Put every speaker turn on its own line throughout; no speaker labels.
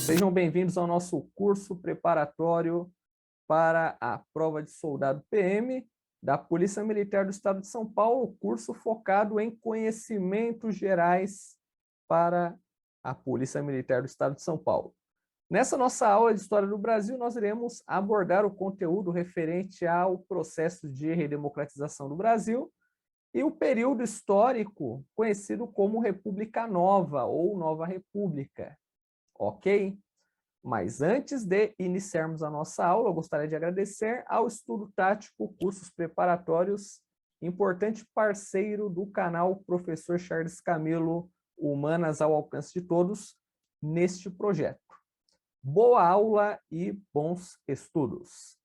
Sejam bem-vindos ao nosso curso preparatório para a prova de soldado PM da Polícia Militar do Estado de São Paulo, curso focado em conhecimentos gerais para a Polícia Militar do Estado de São Paulo. Nessa nossa aula de História do Brasil, nós iremos abordar o conteúdo referente ao processo de redemocratização do Brasil e o período histórico conhecido como República Nova ou Nova República. Ok? Mas antes de iniciarmos a nossa aula, eu gostaria de agradecer ao Estudo Tático Cursos Preparatórios, importante parceiro do canal Professor Charles Camilo, Humanas ao Alcance de Todos, neste projeto. Boa aula e bons estudos!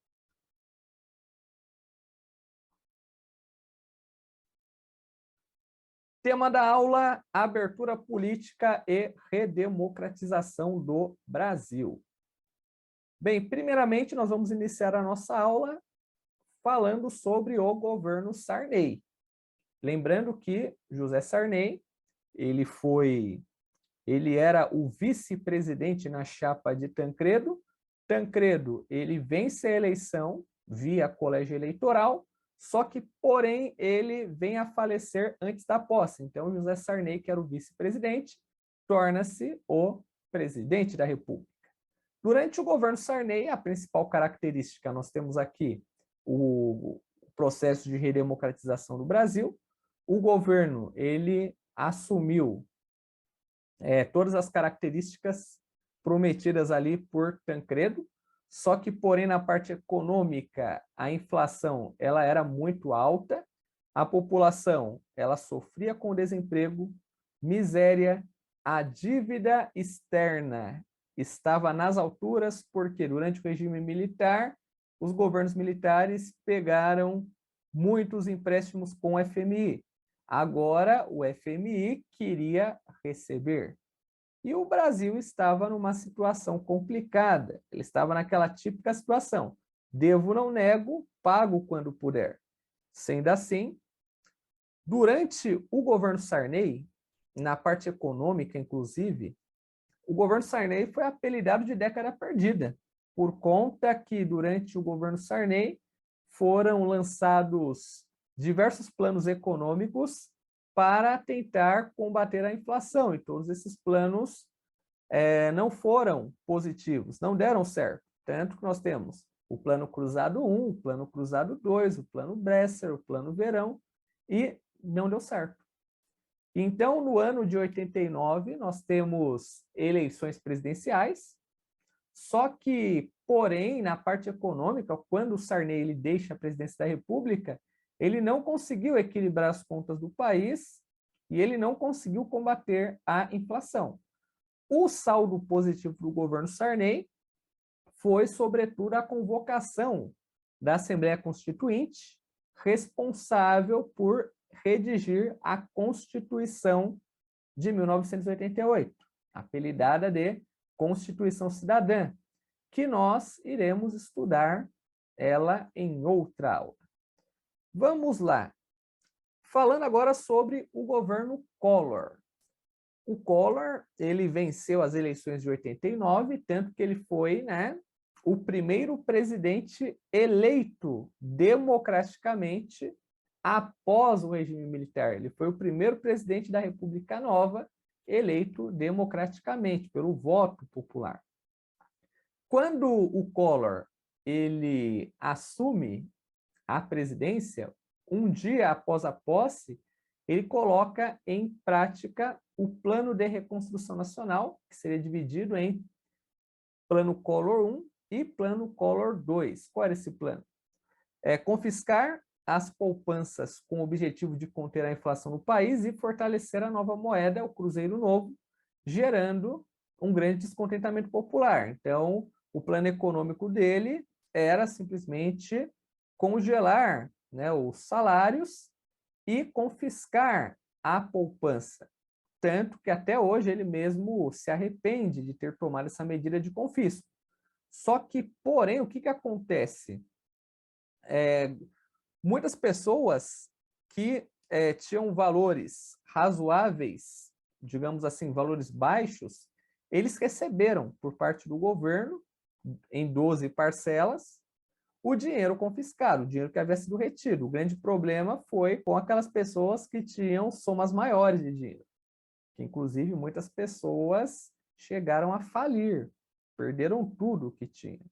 Tema da aula, abertura política e redemocratização do Brasil. Bem, primeiramente nós vamos iniciar a nossa aula falando sobre o governo Sarney. Lembrando que José Sarney, ele era o vice-presidente na chapa de Tancredo. Tancredo, ele vence a eleição via colégio eleitoral, só que, porém, ele vem a falecer antes da posse. Então, José Sarney, que era o vice-presidente, torna-se o presidente da República. Durante o governo Sarney, a principal característica, nós temos aqui o processo de redemocratização do Brasil. O governo, ele assumiu todas as características prometidas ali por Tancredo, só que, porém, na parte econômica, a inflação ela era muito alta, a população ela sofria com desemprego, miséria, a dívida externa estava nas alturas, porque durante o regime militar, os governos militares pegaram muitos empréstimos com o FMI. Agora, o FMI queria receber. E o Brasil estava numa situação complicada. Ele estava naquela típica situação. Devo, não nego, pago quando puder. Sendo assim, durante o governo Sarney, na parte econômica, inclusive, o governo Sarney foi apelidado de década perdida, por conta que, durante o governo Sarney, foram lançados diversos planos econômicos para tentar combater a inflação, e todos esses planos não foram positivos, não deram certo. Tanto que nós temos o Plano Cruzado 1, o Plano Cruzado 2, o Plano Bresser, o Plano Verão, e não deu certo. Então, no ano de 89, nós temos eleições presidenciais, só que, porém, na parte econômica, quando o Sarney ele deixa a presidência da República, ele não conseguiu equilibrar as contas do país e ele não conseguiu combater a inflação. O saldo positivo do governo Sarney foi, sobretudo, a convocação da Assembleia Constituinte, responsável por redigir a Constituição de 1988, apelidada de Constituição Cidadã, que nós iremos estudar ela em outra aula. Vamos lá. Falando agora sobre o governo Collor. O Collor, ele venceu as eleições de 89, tanto que ele foi, o primeiro presidente eleito democraticamente após o regime militar. Ele foi o primeiro presidente da República Nova eleito democraticamente, pelo voto popular. Quando o Collor ele assume a presidência, um dia após a posse, ele coloca em prática o Plano de Reconstrução Nacional, que seria dividido em Plano Collor 1 e Plano Collor 2. Qual era esse plano? Confiscar as poupanças com o objetivo de conter a inflação no país e fortalecer a nova moeda, o Cruzeiro Novo, gerando um grande descontentamento popular. Então, o plano econômico dele era simplesmente congelar os salários e confiscar a poupança. Tanto que até hoje ele mesmo se arrepende de ter tomado essa medida de confisco. Só que, porém, o que acontece? Muitas pessoas que tinham valores razoáveis, digamos assim, valores baixos, eles receberam por parte do governo, em 12 parcelas, o dinheiro confiscado, o dinheiro que havia sido retido. O grande problema foi com aquelas pessoas que tinham somas maiores de dinheiro, que inclusive muitas pessoas chegaram a falir, perderam tudo o que tinham.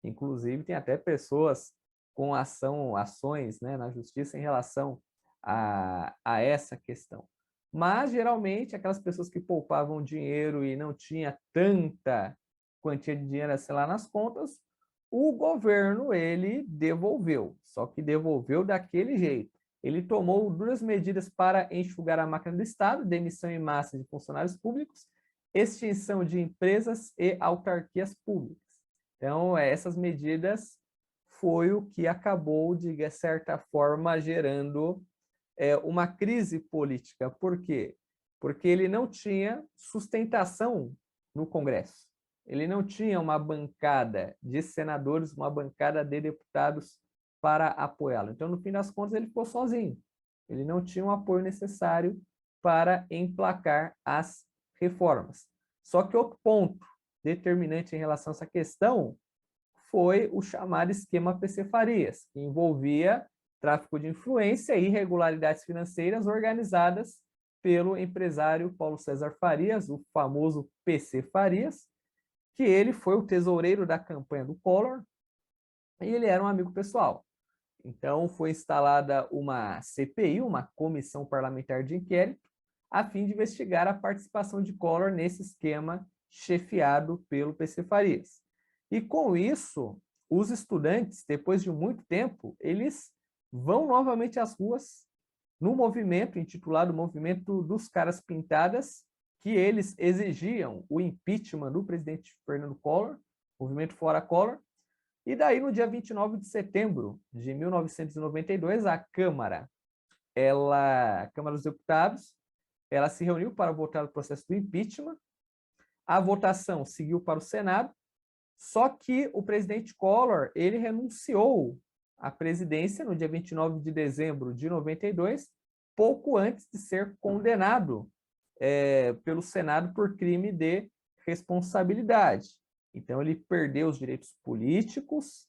Inclusive tem até pessoas com ações, né, na justiça em relação a essa questão. Mas, geralmente, aquelas pessoas que poupavam dinheiro e não tinha tanta quantia de dinheiro assim lá nas contas, o governo, ele devolveu, só que devolveu daquele jeito. Ele tomou duras medidas para enxugar a máquina do Estado, demissão em massa de funcionários públicos, extinção de empresas e autarquias públicas. Então, essas medidas foi o que acabou, de certa forma, gerando uma crise política. Por quê? Porque ele não tinha sustentação no Congresso. Ele não tinha uma bancada de senadores, uma bancada de deputados para apoiá-lo. Então, no fim das contas, ele ficou sozinho. Ele não tinha o apoio necessário para emplacar as reformas. Só que outro ponto determinante em relação a essa questão foi o chamado esquema PC Farias, que envolvia tráfico de influência e irregularidades financeiras organizadas pelo empresário Paulo César Farias, o famoso PC Farias, que ele foi o tesoureiro da campanha do Collor e ele era um amigo pessoal. Então, foi instalada uma CPI, uma comissão parlamentar de inquérito, a fim de investigar a participação de Collor nesse esquema chefiado pelo PC Farias. E com isso, os estudantes, depois de muito tempo, eles vão novamente às ruas no movimento intitulado Movimento dos Caras Pintadas, que eles exigiam o impeachment do presidente Fernando Collor, movimento Fora Collor. E daí, no dia 29 de setembro de 1992, a Câmara dos Deputados, ela se reuniu para votar o processo do impeachment. A votação seguiu para o Senado, só que o presidente Collor, ele renunciou à presidência no dia 29 de dezembro de 92, pouco antes de ser condenado pelo Senado por crime de responsabilidade. Então, ele perdeu os direitos políticos,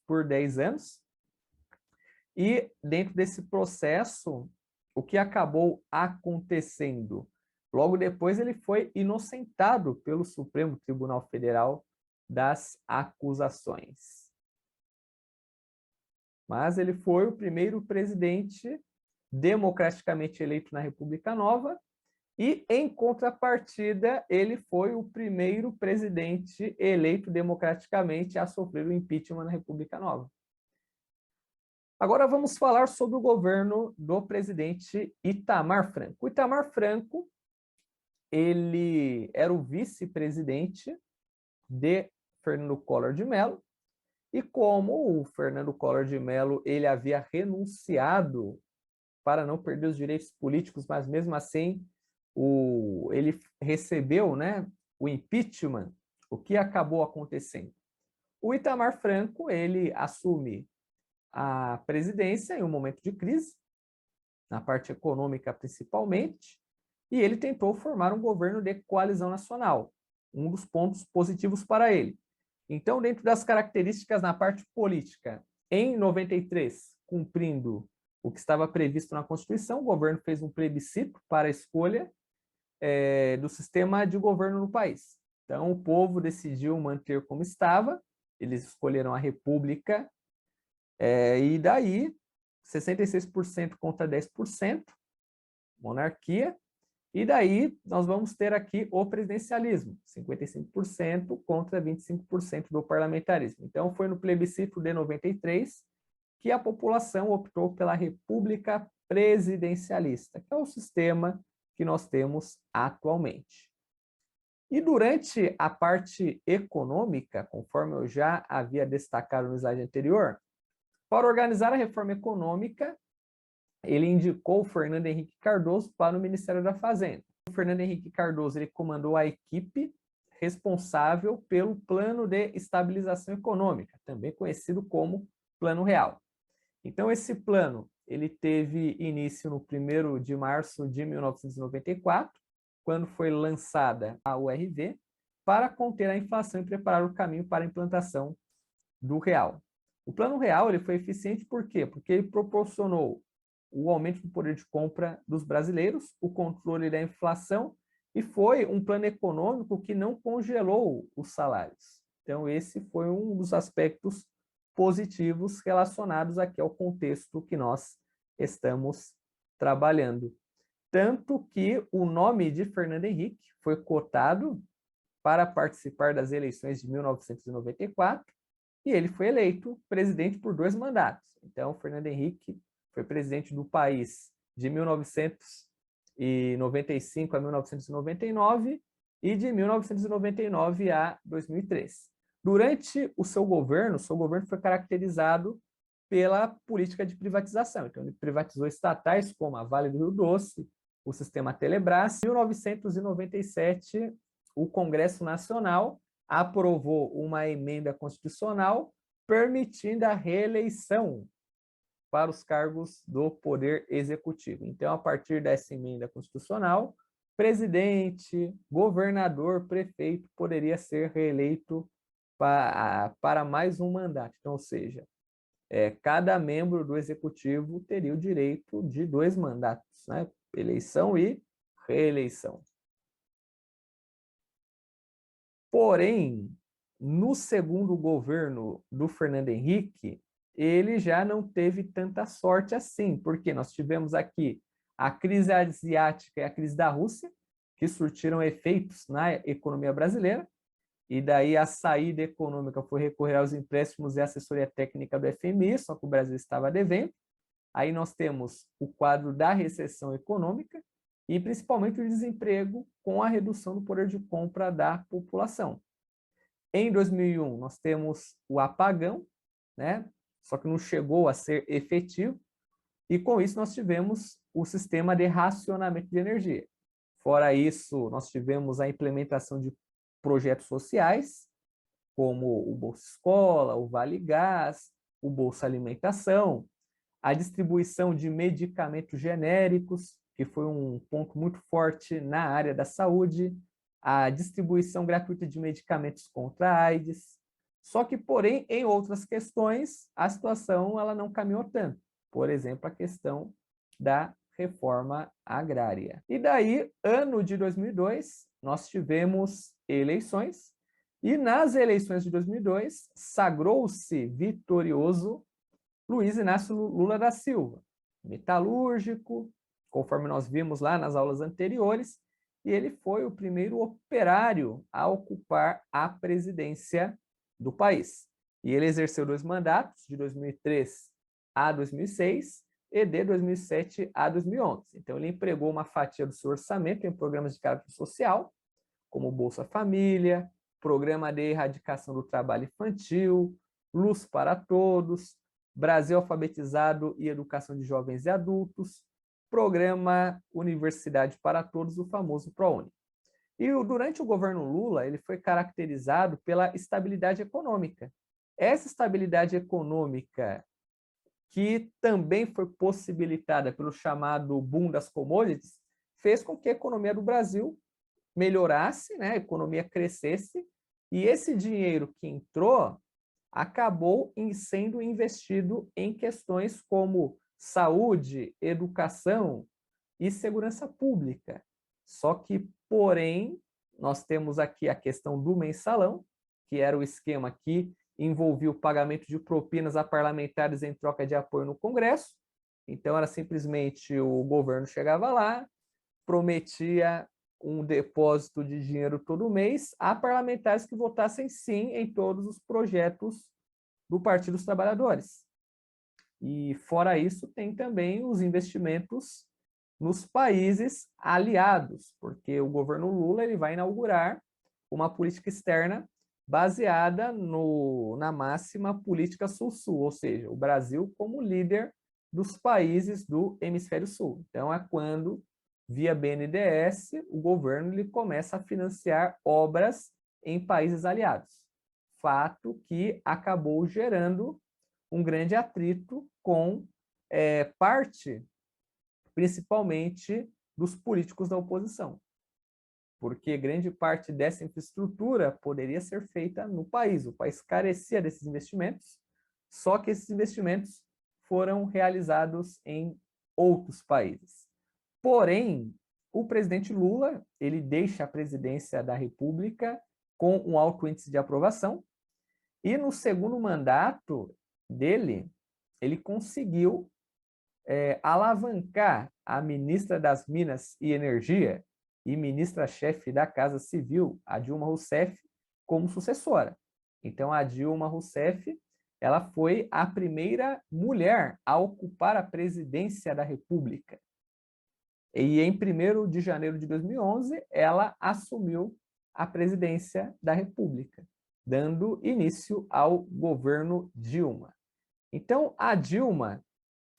por 10 anos, e dentro desse processo, o que acabou acontecendo? Logo depois, ele foi inocentado pelo Supremo Tribunal Federal das acusações. Mas ele foi o primeiro presidente democraticamente eleito na República Nova e, em contrapartida, ele foi o primeiro presidente eleito democraticamente a sofrer o impeachment na República Nova. Agora vamos falar sobre o governo do presidente Itamar Franco. O Itamar Franco, ele era o vice-presidente de Fernando Collor de Mello, e como o Fernando Collor de Mello ele havia renunciado para não perder os direitos políticos, mas mesmo assim ele recebeu, né, o impeachment, o que acabou acontecendo? O Itamar Franco ele assume a presidência em um momento de crise, na parte econômica principalmente, e ele tentou formar um governo de coalizão nacional, um dos pontos positivos para ele. Então, dentro das características na parte política, em 93, cumprindo o que estava previsto na Constituição, o governo fez um plebiscito para a escolha do sistema de governo no país. Então, o povo decidiu manter como estava, eles escolheram a República, e daí 66% contra 10%, monarquia, e daí nós vamos ter aqui o presidencialismo, 55% contra 25% do parlamentarismo. Então, foi no plebiscito de 93 que a população optou pela República Presidencialista, que é o sistema que nós temos atualmente. E durante a parte econômica, conforme eu já havia destacado no slide anterior, para organizar a reforma econômica, ele indicou o Fernando Henrique Cardoso para o Ministério da Fazenda. O Fernando Henrique Cardoso ele comandou a equipe responsável pelo Plano de Estabilização Econômica, também conhecido como Plano Real. Então, esse plano ele teve início no 1º de março de 1994, quando foi lançada a URV, para conter a inflação e preparar o caminho para a implantação do real. O Plano Real ele foi eficiente por quê? Porque ele proporcionou o aumento do poder de compra dos brasileiros, o controle da inflação, e foi um plano econômico que não congelou os salários. Então, esse foi um dos aspectos positivos relacionados aqui ao contexto que nós estamos trabalhando. Tanto que o nome de Fernando Henrique foi cotado para participar das eleições de 1994, e ele foi eleito presidente por 2 mandatos. Então, Fernando Henrique foi presidente do país de 1995 a 1999 e de 1999 a 2003. Durante o seu governo foi caracterizado pela política de privatização. Então, ele privatizou estatais como a Vale do Rio Doce, o sistema Telebrás. Em 1997, o Congresso Nacional aprovou uma emenda constitucional permitindo a reeleição para os cargos do Poder Executivo. Então, a partir dessa emenda constitucional, presidente, governador, prefeito poderia ser reeleito para mais um mandato. Então, ou seja, cada membro do Executivo teria o direito de 2 mandatos, né? Eleição e reeleição. Porém, no segundo governo do Fernando Henrique, ele já não teve tanta sorte assim, porque nós tivemos aqui a crise asiática e a crise da Rússia, que surtiram efeitos na economia brasileira, e daí a saída econômica foi recorrer aos empréstimos e assessoria técnica do FMI, só que o Brasil estava devendo. Aí nós temos o quadro da recessão econômica e principalmente o desemprego com a redução do poder de compra da população. Em 2001, nós temos o apagão, né? Só que não chegou a ser efetivo, e com isso nós tivemos o sistema de racionamento de energia. Fora isso, nós tivemos a implementação de projetos sociais, como o Bolsa Escola, o Vale Gás, o Bolsa Alimentação, a distribuição de medicamentos genéricos, que foi um ponto muito forte na área da saúde, a distribuição gratuita de medicamentos contra a AIDS. Só que, porém, em outras questões, a situação ela não caminhou tanto. Por exemplo, a questão da reforma agrária. E daí, ano de 2002, nós tivemos eleições, e nas eleições de 2002, sagrou-se vitorioso Luiz Inácio Lula da Silva, metalúrgico, conforme nós vimos lá nas aulas anteriores, e ele foi o primeiro operário a ocupar a presidência do país. E ele exerceu 2 mandatos, de 2003 a 2006 e de 2007 a 2011. Então, ele empregou uma fatia do seu orçamento em programas de caráter social, como Bolsa Família, Programa de Erradicação do Trabalho Infantil, Luz para Todos, Brasil Alfabetizado e Educação de Jovens e Adultos, Programa Universidade para Todos, o famoso ProUni. E durante o governo Lula, ele foi caracterizado pela estabilidade econômica. Essa estabilidade econômica, que também foi possibilitada pelo chamado boom das commodities, fez com que a economia do Brasil melhorasse, né? A economia crescesse, e esse dinheiro que entrou acabou sendo investido em questões como saúde, educação e segurança pública. Só que, porém, nós temos aqui a questão do mensalão, que era o esquema que envolvia o pagamento de propinas a parlamentares em troca de apoio no Congresso. Então, era simplesmente o governo chegava lá, prometia um depósito de dinheiro todo mês a parlamentares que votassem sim em todos os projetos do Partido dos Trabalhadores. E, fora isso, tem também os investimentos nos países aliados, porque o governo Lula ele vai inaugurar uma política externa baseada na máxima política Sul-Sul, ou seja, o Brasil como líder dos países do Hemisfério Sul. Então, é quando, via BNDES, o governo ele começa a financiar obras em países aliados. Fato que acabou gerando um grande atrito com parte, principalmente, dos políticos da oposição. porque grande parte dessa infraestrutura poderia ser feita no país. O país carecia desses investimentos, só que esses investimentos foram realizados em outros países. Porém, o presidente Lula, ele deixa a presidência da República com um alto índice de aprovação, e no segundo mandato dele, ele conseguiu alavancar a ministra das Minas e Energia e ministra-chefe da Casa Civil, a Dilma Rousseff, como sucessora. Então, a Dilma Rousseff, ela foi a primeira mulher a ocupar a presidência da República. E em 1º de janeiro de 2011, ela assumiu a presidência da República, dando início ao governo Dilma. Então, a Dilma,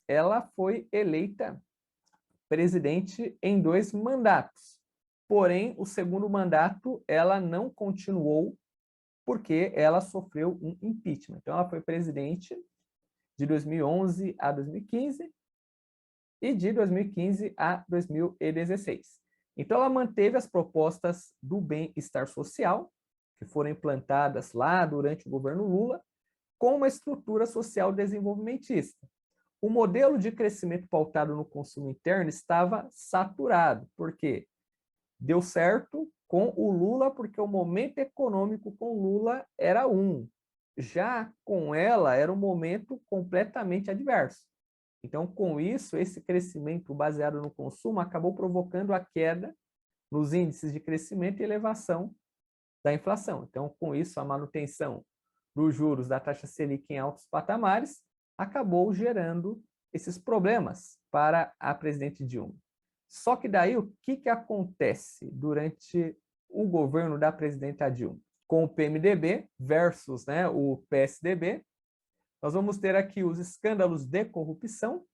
ela foi eleita presidente em 2 mandatos. Porém, o segundo mandato ela não continuou porque ela sofreu um impeachment. Então, ela foi presidente de 2011 a 2015 e de 2015 a 2016. Então, ela manteve as propostas do bem-estar social, que foram implantadas lá durante o governo Lula, com uma estrutura social desenvolvimentista. O modelo de crescimento pautado no consumo interno estava saturado. Por quê? Deu certo com o Lula, porque o momento econômico com o Lula era um. Já com ela, era um momento completamente adverso. Então, com isso, esse crescimento baseado no consumo acabou provocando a queda nos índices de crescimento e elevação da inflação. Então, com isso, a manutenção dos juros da taxa Selic em altos patamares acabou gerando esses problemas para a presidente Dilma. Só que daí o que acontece durante o governo da presidenta Dilma? Com o PMDB versus o PSDB, nós vamos ter aqui os escândalos de corrupção,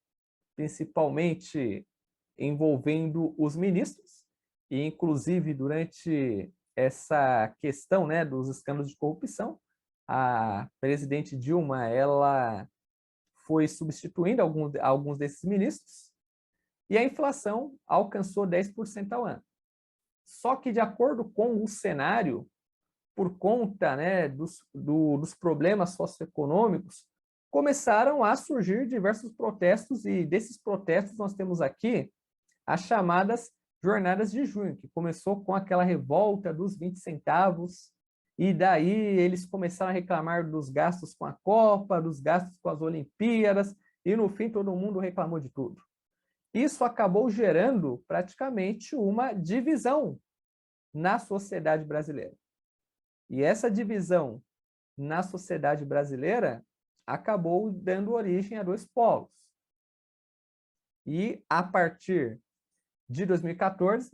principalmente envolvendo os ministros, e inclusive durante essa questão dos escândalos de corrupção, a presidente Dilma ela foi substituindo alguns desses ministros, e a inflação alcançou 10% ao ano. Só que, de acordo com o cenário, por conta dos problemas socioeconômicos, começaram a surgir diversos protestos, e desses protestos nós temos aqui as chamadas Jornadas de Junho, que começou com aquela revolta dos 20 centavos, e daí eles começaram a reclamar dos gastos com a Copa, dos gastos com as Olimpíadas, e no fim todo mundo reclamou de tudo. Isso acabou gerando praticamente uma divisão na sociedade brasileira. E essa divisão na sociedade brasileira acabou dando origem a 2 polos. E a partir de 2014,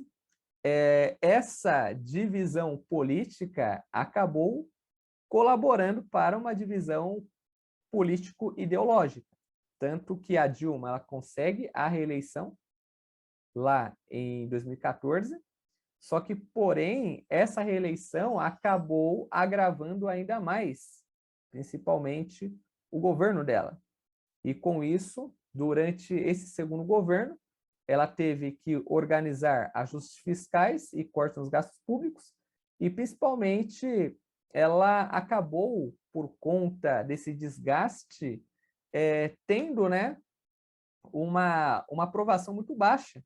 essa divisão política acabou colaborando para uma divisão político-ideológica. Tanto que a Dilma ela consegue a reeleição lá em 2014, só que, porém, essa reeleição acabou agravando ainda mais, principalmente o governo dela. E com isso, durante esse segundo governo, ela teve que organizar ajustes fiscais e cortes nos gastos públicos, e principalmente ela acabou, por conta desse desgaste, tendo uma aprovação muito baixa.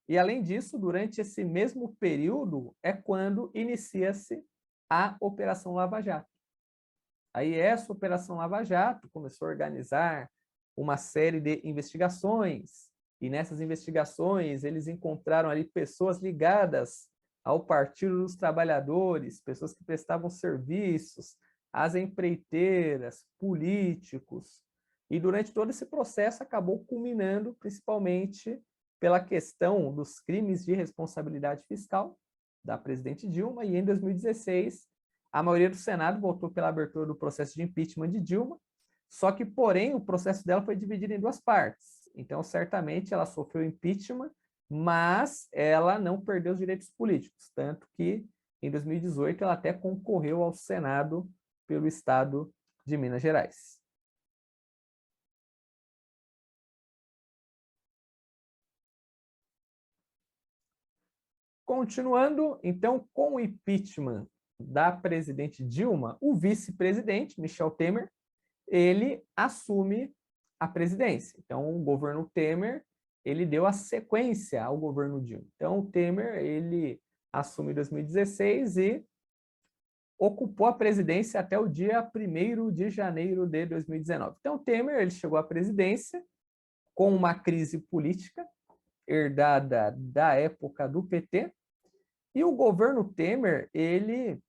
E, além disso, durante esse mesmo período é quando inicia-se a Operação Lava Jato. Aí essa Operação Lava Jato começou a organizar uma série de investigações, e nessas investigações eles encontraram ali pessoas ligadas ao Partido dos Trabalhadores, pessoas que prestavam serviços às empreiteiras, políticos, e durante todo esse processo acabou culminando principalmente pela questão dos crimes de responsabilidade fiscal da presidente Dilma, e em 2016 a maioria do Senado votou pela abertura do processo de impeachment de Dilma, só que, porém, o processo dela foi dividido em 2 partes. Então, certamente, ela sofreu impeachment, mas ela não perdeu os direitos políticos, tanto que, em 2018, ela até concorreu ao Senado pelo estado de Minas Gerais. Continuando, então, com o impeachment da presidente Dilma, o vice-presidente, Michel Temer, ele assume a presidência. Então, o governo Temer, ele deu a sequência ao governo Dilma. Então, o Temer, ele assume em 2016 e ocupou a presidência até o dia 1º de janeiro de 2019. Então, o Temer, ele chegou à presidência com uma crise política herdada da época do PT, e o governo Temer, ele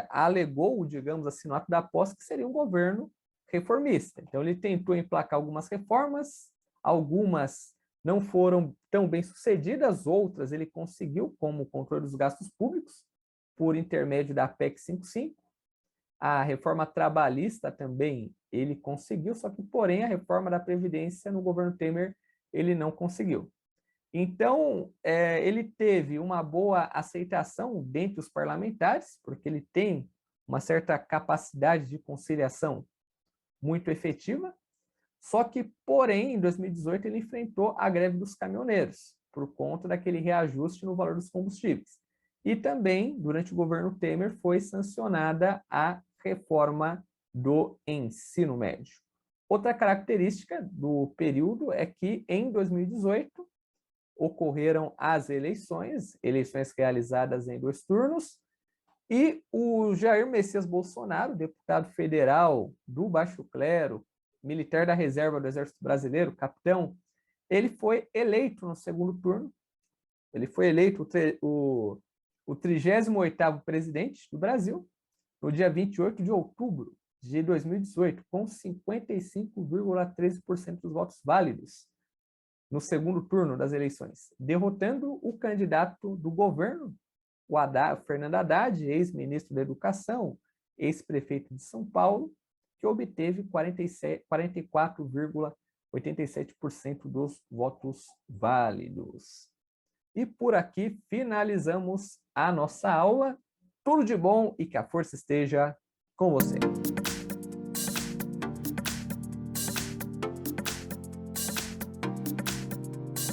alegou, digamos assim, no ato da posse, que seria um governo reformista. Então, ele tentou emplacar algumas reformas, algumas não foram tão bem sucedidas, outras ele conseguiu, como o controle dos gastos públicos, por intermédio da PEC 55. A reforma trabalhista também ele conseguiu, só que, porém, a reforma da Previdência no governo Temer ele não conseguiu. Então, ele teve uma boa aceitação dentre os parlamentares, porque ele tem uma certa capacidade de conciliação muito efetiva, só que, porém, em 2018, ele enfrentou a greve dos caminhoneiros, por conta daquele reajuste no valor dos combustíveis. E também, durante o governo Temer, foi sancionada a reforma do ensino médio. Outra característica do período é que, em 2018, ocorreram as eleições realizadas em 2 turnos, e o Jair Messias Bolsonaro, deputado federal do Baixo Clero, militar da reserva do Exército Brasileiro, capitão, ele foi eleito no 2º turno, ele foi eleito o 38º presidente do Brasil, no dia 28 de outubro de 2018, com 55,13% dos votos válidos no 2º turno das eleições, derrotando o candidato do governo, o Fernando Haddad, ex-ministro da Educação, ex-prefeito de São Paulo, que obteve 44,87% dos votos válidos. E por aqui finalizamos a nossa aula. Tudo de bom e que a força esteja com você.